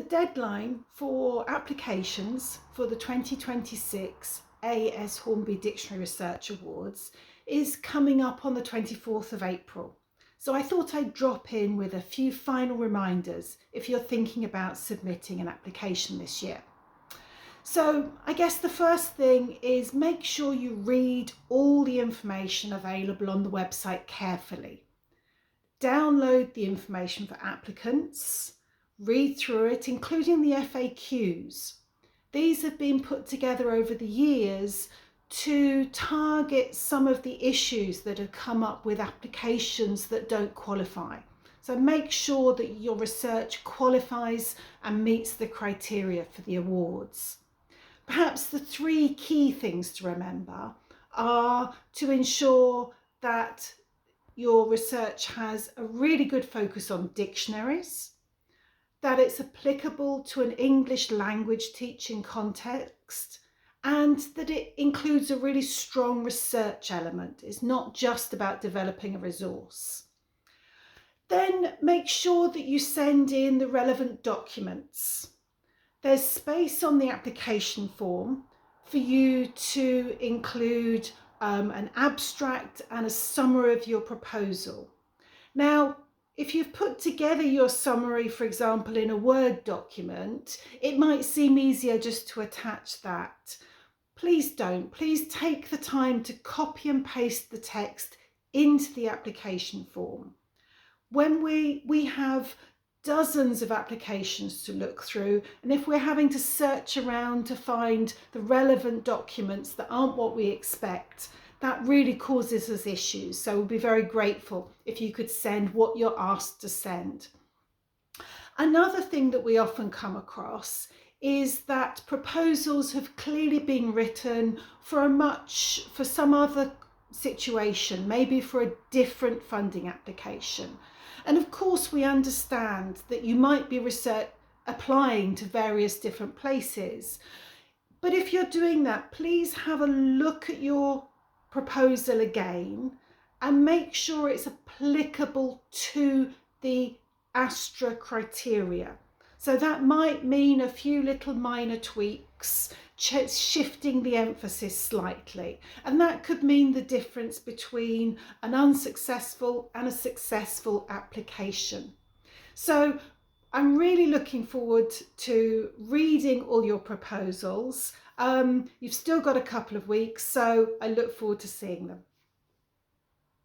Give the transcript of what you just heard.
deadline for applications for the 2026 A.S. Hornby Dictionary Research Awards is coming up on the 24th of April. So I thought I'd drop in with a few final reminders if you're thinking about submitting an application this year. So I guess the first thing is make sure you read all the information available on the website carefully. Download the information for applicants, read through it, including the FAQs. These have been put together over the years to target some of the issues that have come up with applications that don't qualify. So make sure that your research qualifies and meets the criteria for the awards. Perhaps the three key things to remember are to ensure that your research has a really good focus on dictionaries, that it's applicable to an English language teaching context, and that it includes a really strong research element. It's not just about developing a resource. Then make sure that you send in the relevant documents. There's space on the application form for you to include an abstract and a summary of your proposal. Now, if you've put together your summary, for example, in a Word document, it might seem easier just to attach that. Please don't. Please take the time to copy and paste the text into the application form. When we have dozens of applications to look through, and if we're having to search around to find the relevant documents that aren't what we expect, that really causes us issues. So we'll be very grateful if you could send what you're asked to send. Another thing that we often come across is that proposals have clearly been written for some other situation, maybe for a different funding application. And of course, we understand that you might be applying to various different places. But if you're doing that, please have a look at your proposal again and make sure it's applicable to the ASHDRA criteria. So that might mean a few little minor tweaks, shifting the emphasis slightly. And that could mean the difference between an unsuccessful and a successful application. So I'm really looking forward to reading all your proposals. You've still got a couple of weeks, so I look forward to seeing them.